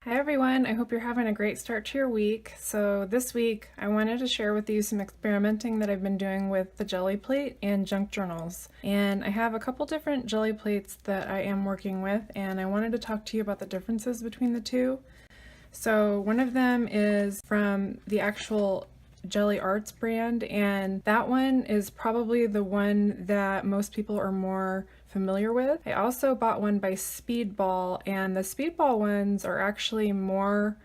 Hi everyone, I hope you're having a great start to your week. So this week I wanted to share with you some experimenting that I've been doing with the Gelli plate and junk journals. And I have a couple different Gelli plates that I am working with, and I wanted to talk to you about the differences between the two. So one of them is from the actual Gelli Arts brand, and that one is probably the one that most people are more familiar with. I also bought one by Speedball, and the Speedball ones are actually more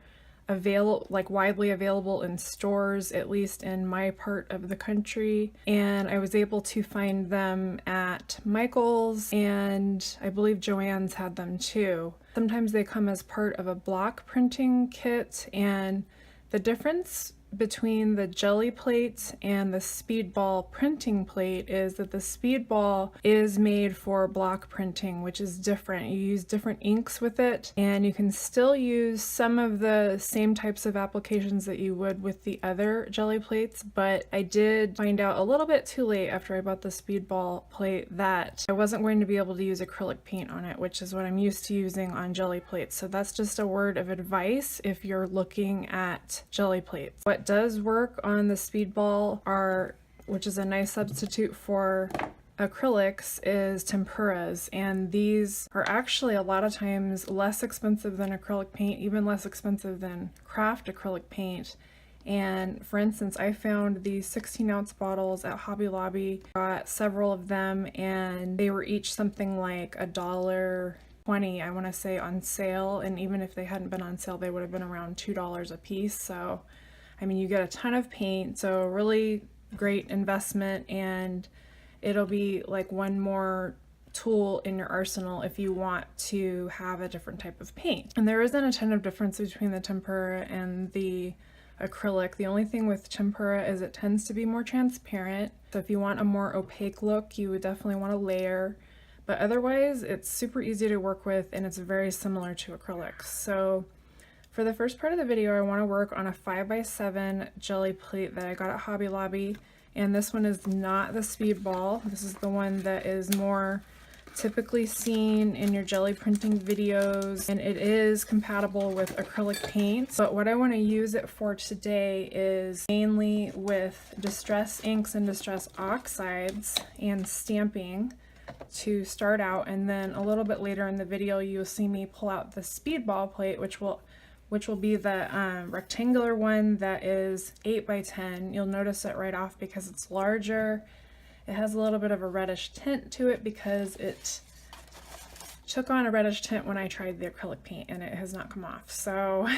widely available in stores, at least in my part of the country, and I was able to find them at Michael's, and I believe Joann's had them too. Sometimes they come as part of a block printing kit, and the difference between the Gelli plate and the Speedball printing plate is that the Speedball is made for block printing, which is different. You use different inks with it, and you can still use some of the same types of applications that you would with the other Gelli plates, but I did find out a little bit too late after I bought the Speedball plate that I wasn't going to be able to use acrylic paint on it, which is what I'm used to using on Gelli plates. So that's just a word of advice if you're looking at Gelli plates. What does work on the Speedball which is a nice substitute for acrylics, is tempuras, and these are actually a lot of times less expensive than acrylic paint, even less expensive than craft acrylic paint. And for instance, I found these 16-ounce bottles at Hobby Lobby, got several of them, and they were each something like $1.20, I want to say, on sale, and even if they hadn't been on sale they would have been around $2 a piece. So I mean, you get a ton of paint, so really great investment, and it'll be like one more tool in your arsenal if you want to have a different type of paint. And there isn't a ton of difference between the tempera and the acrylic. The only thing with tempera is it tends to be more transparent, so if you want a more opaque look you would definitely want to layer, but otherwise it's super easy to work with and it's very similar to acrylics. So for the first part of the video, I want to work on a 5x7 Gelli plate that I got at Hobby Lobby, and this one is not the Speedball. This is the one that is more typically seen in your Gelli printing videos, and it is compatible with acrylic paint. But what I want to use it for today is mainly with distress inks and distress oxides and stamping to start out, and then a little bit later in the video you'll see me pull out the Speedball plate, which will be the rectangular one that is 8x10. You'll notice it right off because it's larger. It has a little bit of a reddish tint to it because it took on a reddish tint when I tried the acrylic paint and it has not come off. So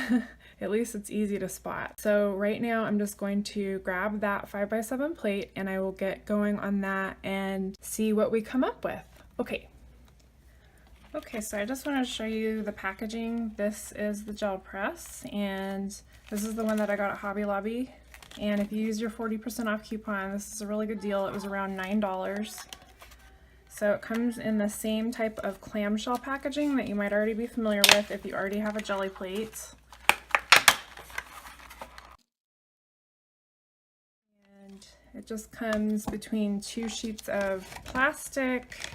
at least it's easy to spot. So right now I'm just going to grab that 5x7 plate and I will get going on that and see what we come up with. Okay, so I just want to show you the packaging. This is the gel press, and this is the one that I got at Hobby Lobby. And if you use your 40% off coupon, this is a really good deal. It was around $9. So it comes in the same type of clamshell packaging that you might already be familiar with if you already have a Gelli plate. And it just comes between two sheets of plastic.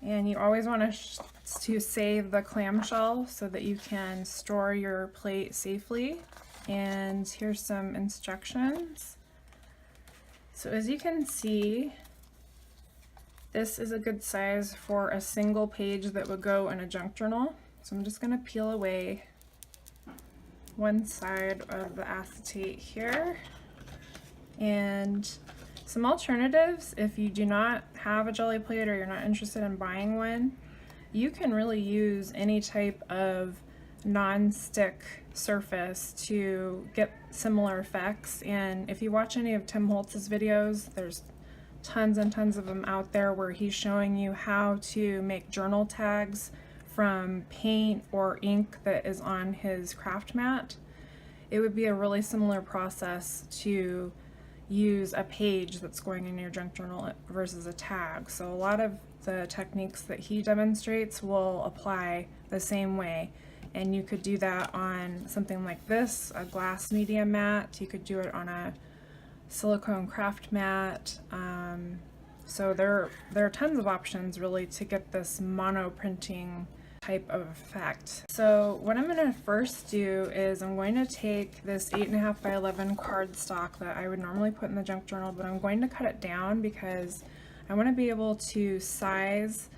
And you always want to save the clamshell so that you can store your plate safely. And here's some instructions. So as you can see, this is a good size for a single page that would go in a junk journal. So I'm just going to peel away one side of the acetate here. And some alternatives, if you do not have a Gelli plate or you're not interested in buying one, you can really use any type of non-stick surface to get similar effects. And if you watch any of Tim Holtz's videos, there's tons and tons of them out there where he's showing you how to make journal tags from paint or ink that is on his craft mat. It would be a really similar process to use a page that's going in your junk journal versus a tag. So a lot of the techniques that he demonstrates will apply the same way, and you could do that on something like this, a glass media mat. You could do it on a silicone craft mat. So there are tons of options really to get this mono printing type of effect. So what I'm going to first do is I'm going to take this 8.5 by 11 cardstock that I would normally put in the junk journal, but I'm going to cut it down because I want to be able to size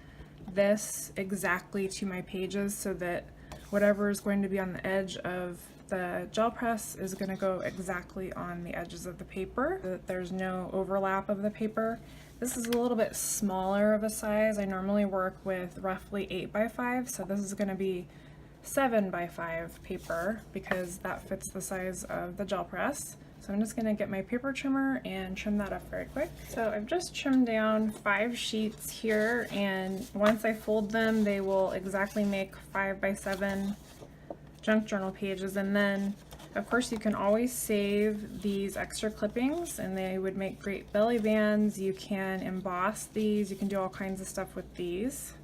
this exactly to my pages so that whatever is going to be on the edge of the gel press is going to go exactly on the edges of the paper, so that there's no overlap of the paper. This is a little bit smaller of a size. I normally work with roughly 8 by 5, so this is going to be 7 by 5 paper because that fits the size of the gel press. So I'm just going to get my paper trimmer and trim that up very quick. So I've just trimmed down 5 sheets here, and once I fold them, they will exactly make 5 by 7 junk journal pages. And then of course you can always save these extra clippings and they would make great belly bands. You can emboss these, you can do all kinds of stuff with these.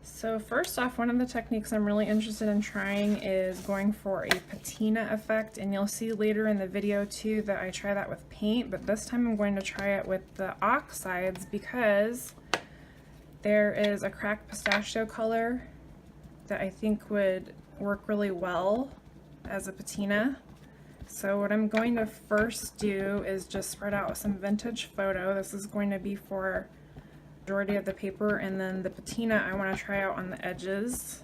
So first off, one of the techniques I'm really interested in trying is going for a patina effect, and you'll see later in the video too that I try that with paint, but this time I'm going to try it with the oxides because there is a cracked pistachio color that I think would work really well as a patina. So what I'm going to first do is just spread out some vintage photo. This is going to be for the majority of the paper, and then the patina I want to try out on the edges.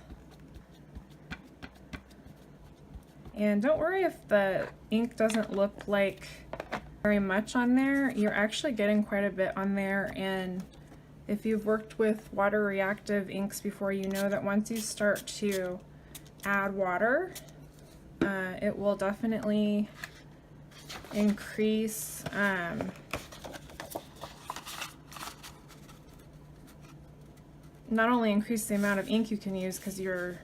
And don't worry if the ink doesn't look like very much on there. You're actually getting quite a bit on there, and if you've worked with water reactive inks before, you know that once you start to add water, it will definitely increase not only increase the amount of ink you can use because you're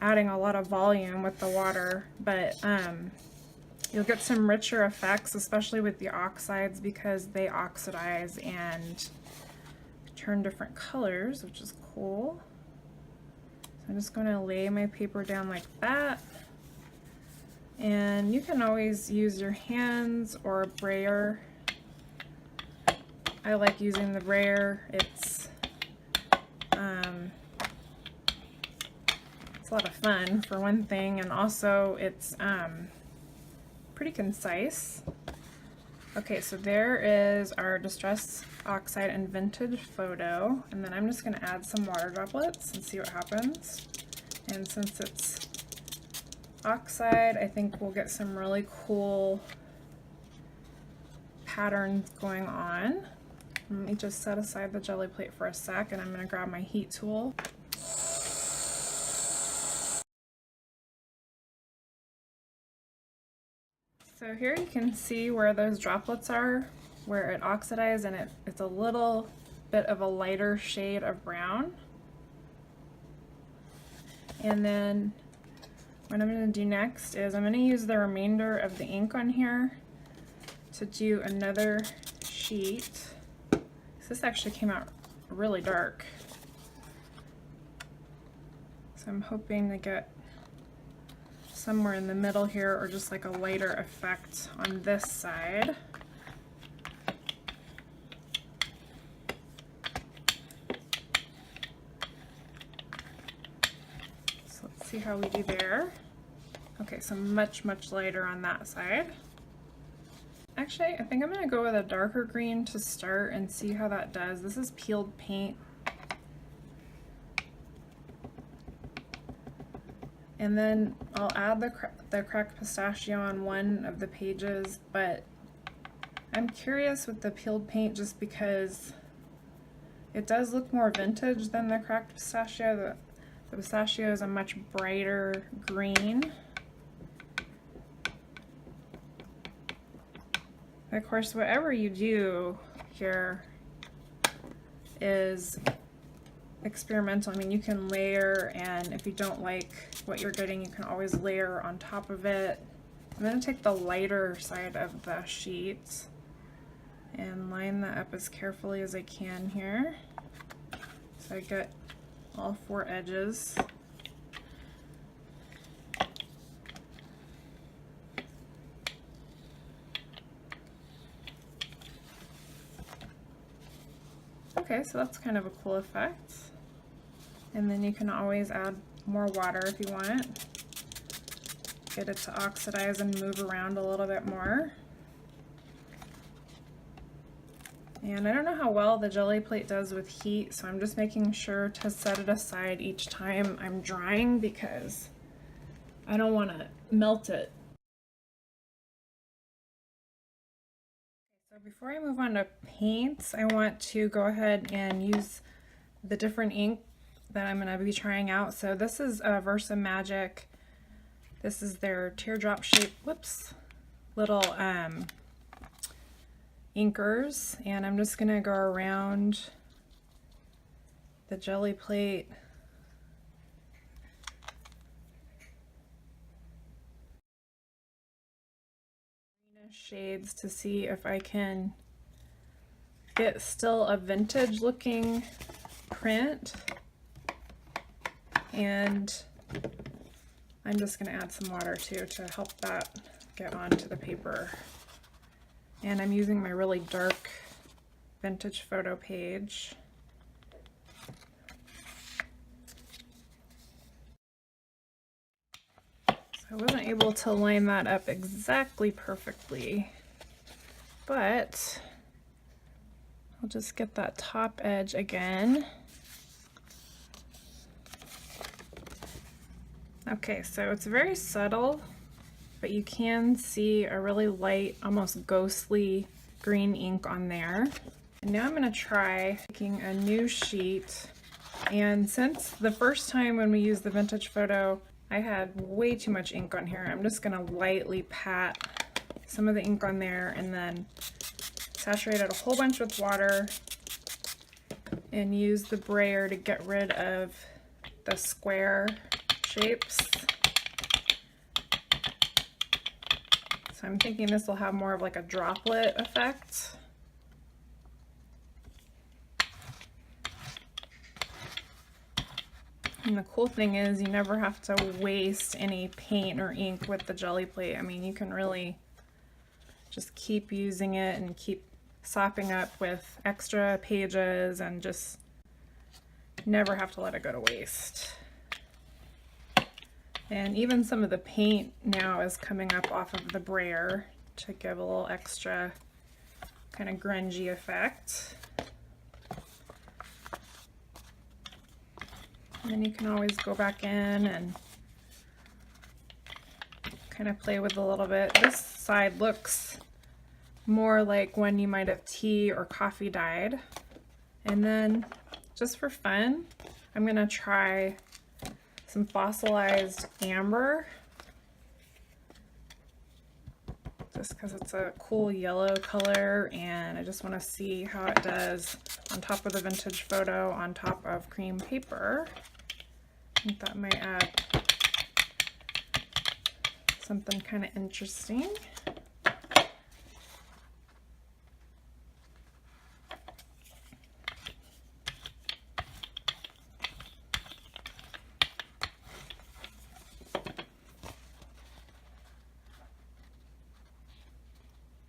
adding a lot of volume with the water, but you'll get some richer effects, especially with the oxides, because they oxidize and turn different colors, which is cool. So I'm just going to lay my paper down like that. And you can always use your hands or a brayer. I like using the brayer. It's a lot of fun for one thing, and also it's pretty concise. Okay, so there is our Distress Oxide and Vintage photo, and then I'm just going to add some water droplets and see what happens. And since it's oxide, I think we'll get some really cool patterns going on. Let me just set aside the jelly plate for a sec, and I'm going to grab my heat tool. So here you can see where those droplets are, where it oxidized, and it's a little bit of a lighter shade of brown. And then what I'm going to do next is I'm going to use the remainder of the ink on here to do another sheet. This actually came out really dark, so I'm hoping to get somewhere in the middle here, or just like a lighter effect on this side. So let's see how we do there. Okay, so much lighter on that side. Actually, I think I'm going to go with a darker green to start and see how that does. This is peeled paint. And then I'll add the cracked pistachio on one of the pages, but I'm curious with the peeled paint just because it does look more vintage than the cracked pistachio. The pistachio is a much brighter green. Of course, whatever you do here is experimental. I mean, you can layer, and if you don't like what you're getting, you can always layer on top of it. I'm going to take the lighter side of the sheet and line that up as carefully as I can here, so I get all 4 edges. Okay, so that's kind of a cool effect. And then you can always add more water if you want. Get it to oxidize and move around a little bit more. And I don't know how well the jelly plate does with heat, so I'm just making sure to set it aside each time I'm drying because I don't want to melt it. So before I move on to paints, I want to go ahead and use the different ink that I'm going to be trying out. So this is Versa Magic. This is their teardrop shape, little inkers, and I'm just going to go around the jelly plate. Shades to see if I can get still a vintage looking print, and I'm just going to add some water too to help that get onto the paper. And I'm using my really dark vintage photo page. I wasn't able to line that up exactly perfectly, but I'll just get that top edge again. Okay, so it's very subtle, but you can see a really light, almost ghostly green ink on there. And now I'm going to try taking a new sheet, and since the first time when we used the vintage photo I had way too much ink on here, I'm just going to lightly pat some of the ink on there and then saturate it a whole bunch with water and use the brayer to get rid of the square shapes. So I'm thinking this will have more of like a droplet effect. And the cool thing is you never have to waste any paint or ink with the jelly plate. I mean, you can really just keep using it and keep sopping up with extra pages and just never have to let it go to waste. And even some of the paint now is coming up off of the brayer to give a little extra kind of grungy effect. And then you can always go back in and kind of play with it a little bit. This side looks more like when you might have tea or coffee dyed. And then just for fun, I'm going to try some fossilized amber, just because it's a cool yellow color, and I just want to see how it does on top of the vintage photo on top of cream paper. I think that might add something kind of interesting.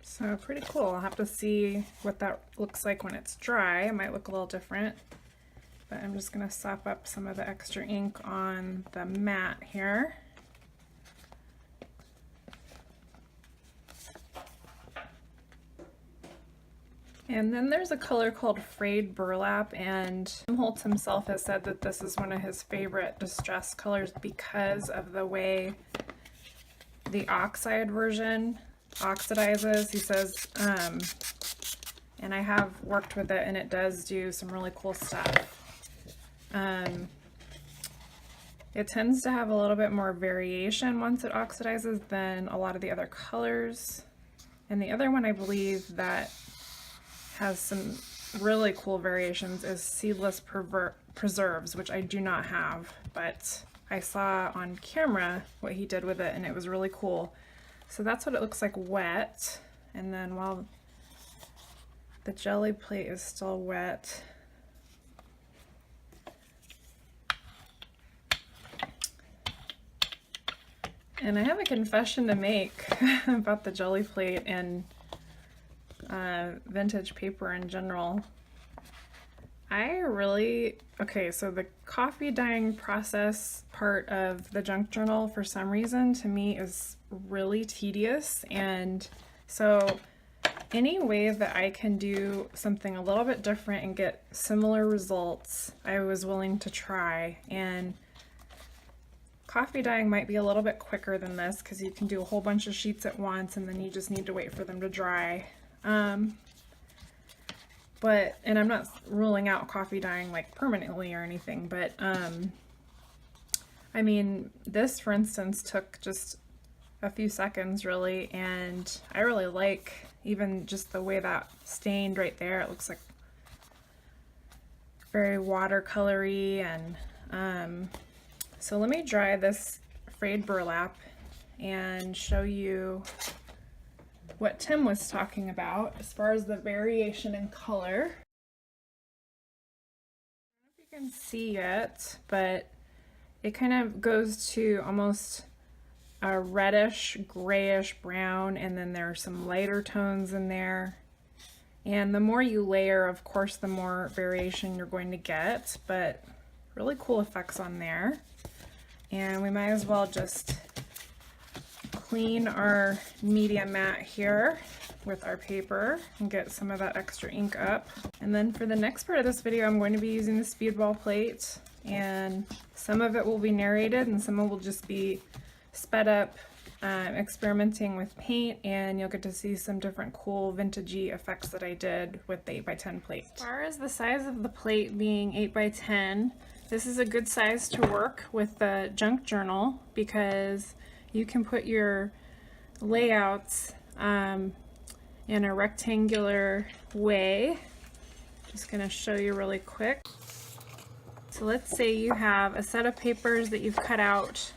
So pretty cool. I'll have to see what that looks like when it's dry. It might look a little different, but I'm just going to sop up some of the extra ink on the mat here. And then there's a color called Frayed Burlap, and Holt himself has said that this is one of his favorite distress colors because of the way the oxide version oxidizes. He says, and I have worked with it and it does do some really cool stuff. It tends to have a little bit more variation once it oxidizes than a lot of the other colors. And the other one I believe that has some really cool variations is Seedless Preserves, which I do not have, but I saw on camera what he did with it and it was really cool. So that's what it looks like wet. And then while the jelly plate is still wet, and I have a confession to make about the jelly plate and vintage paper in general. Okay, so the coffee dyeing process part of the junk journal for some reason to me is really tedious, and so any way that I can do something a little bit different and get similar results, I was willing to try. And coffee dyeing might be a little bit quicker than this because you can do a whole bunch of sheets at once and then you just need to wait for them to dry. And I'm not ruling out coffee dyeing like permanently or anything, but I mean, this for instance took just a few seconds really, and I really like even just the way that stained right there. It looks like very watercolory. And so let me dry this frayed burlap and show you what Tim was talking about as far as the variation in color. I don't know if you can see it, but it kind of goes to almost a reddish, grayish brown, and then there are some lighter tones in there. And the more you layer, of course, the more variation you're going to get, but really cool effects on there. And we might as well just clean our media mat here with our paper and get some of that extra ink up. And then for the next part of this video, I'm going to be using the speedball plate, and some of it will be narrated and some of it will just be sped up experimenting with paint, and you'll get to see some different cool vintagey effects that I did with the 8x10 plate. As far as the size of the plate being 8x10, this is a good size to work with the junk journal because you can put your layouts in a rectangular way. Just going to show you really quick. So let's say you have a set of papers that you've cut out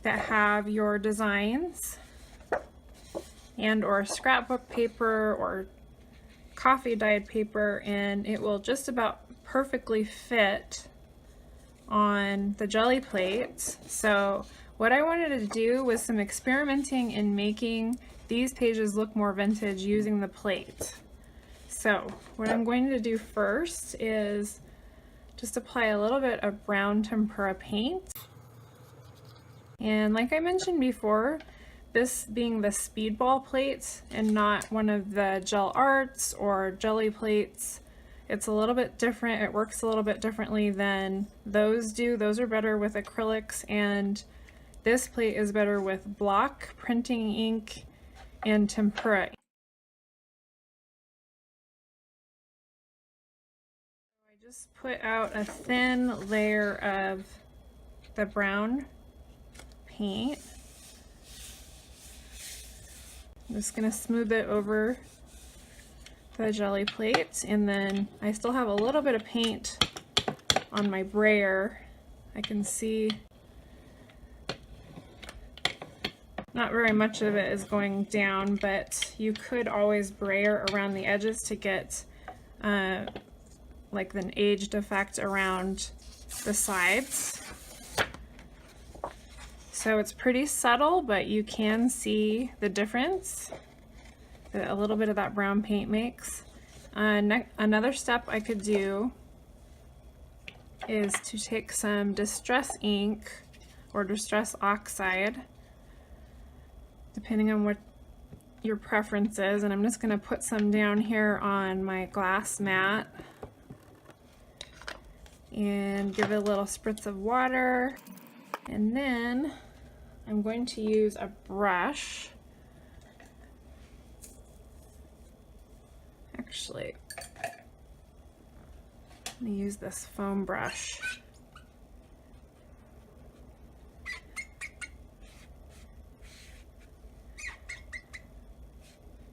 that have your designs, and or scrapbook paper or coffee dyed paper, and it will just about perfectly fit on the jelly plate. So what I wanted to do was some experimenting in making these pages look more vintage using the plate. So what I'm going to do first is just apply a little bit of brown tempera paint. And like I mentioned before, this being the speedball plate and not one of the gel arts or jelly plates, it's a little bit different. It works a little bit differently than those do. Those are better with acrylics, and this plate is better with block printing ink and tempera. I just put out a thin layer of the brown paint. I'm just going to smooth it over the jelly plate, and then I still have a little bit of paint on my brayer. I can see not very much of it is going down, but you could always brayer around the edges to get like an aged effect around the sides. So it's pretty subtle, but you can see the difference that a little bit of that brown paint makes. Another step I could do is to take some distress ink or distress oxide, depending on what your preference is, and I'm just going to put some down here on my glass mat and give it a little spritz of water. And then I'm going to use a brush. Actually, let me use this foam brush.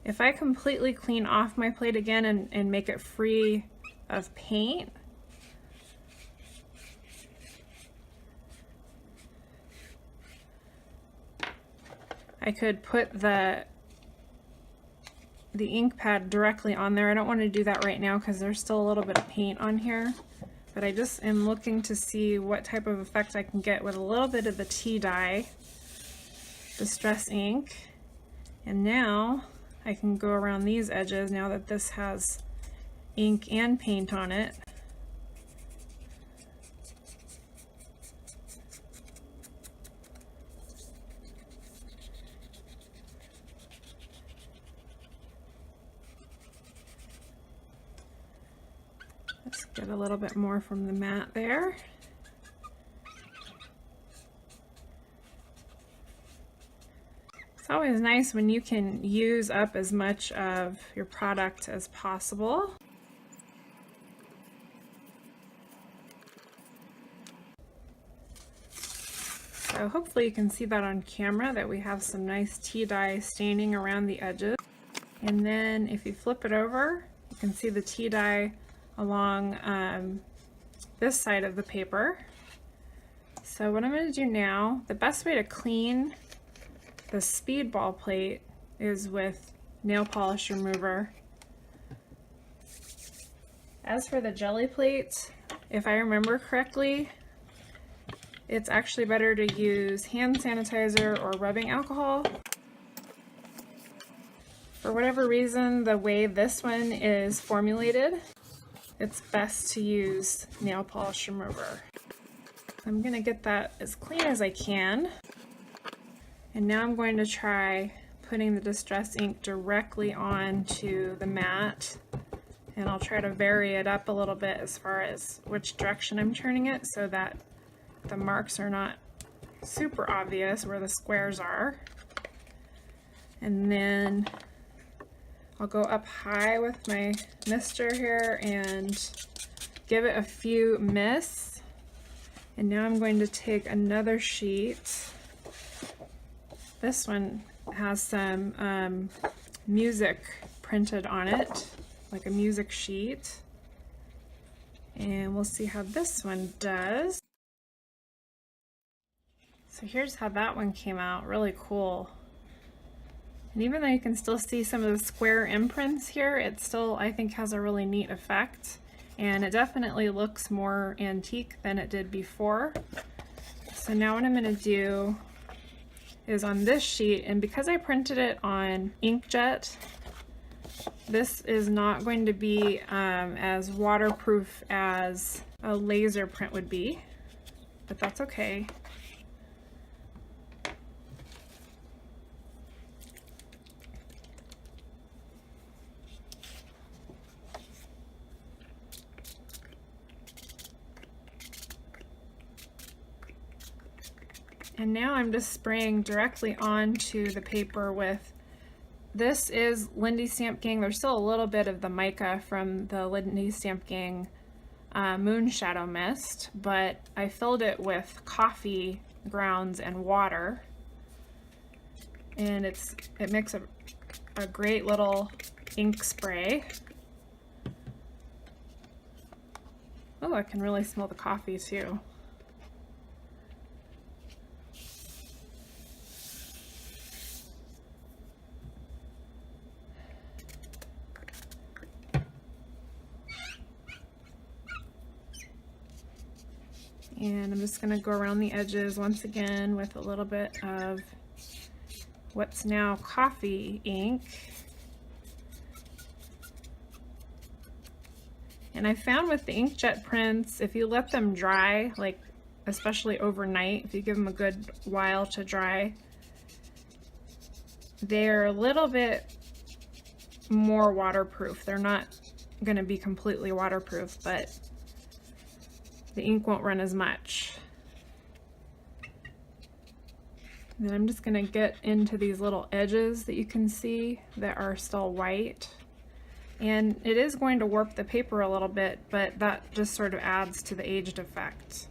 If I completely clean off my plate again and make it free of paint, I could put the ink pad directly on there. I don't want to do that right now because there's still a little bit of paint on here, but I just am looking to see what type of effect I can get with a little bit of the tea dye, distress ink. And now I can go around these edges now that this has ink and paint on it. Let's get a little bit more from the mat there. It's always nice when you can use up as much of your product as possible. So hopefully you can see that on camera, that we have some nice tea dye staining around the edges. And then if you flip it over, you can see the tea dye along this side of the paper. So what I'm going to do now, the best way to clean the speedball plate is with nail polish remover. As for the jelly plate, if I remember correctly, it's actually better to use hand sanitizer or rubbing alcohol. For whatever reason, the way this one is formulated, it's best to use nail polish remover. I'm going to get that as clean as I can. And now I'm going to try putting the distress ink directly onto the mat. And I'll try to vary it up a little bit as far as which direction I'm turning it, so that the marks are not super obvious where the squares are. And then I'll go up high with my mister here and give it a few mists. And now I'm going to take another sheet. This one has some music printed on it, like a music sheet. And we'll see how this one does. So here's how that one came out, really cool. And even though you can still see some of the square imprints here, it still, I think, has a really neat effect. And it definitely looks more antique than it did before. So now what I'm going to do is on this sheet, and because I printed it on inkjet, this is not going to be as waterproof as a laser print would be, but that's okay. And now I'm just spraying directly onto the paper with, this is Lindy Stamp Gang. There's still a little bit of the mica from the Lindy Stamp Gang Moon Shadow Mist, but I filled it with coffee grounds and water. And it makes a great little ink spray. Oh, I can really smell the coffee too. And I'm just going to go around the edges once again with a little bit of what's now coffee ink. And I found with the inkjet prints, if you let them dry, like especially overnight, if you give them a good while to dry, they're a little bit more waterproof. They're not going to be completely waterproof, but the ink won't run as much. And then I'm just going to get into these little edges that you can see that are still white. And it is going to warp the paper a little bit, but that just sort of adds to the aged effect.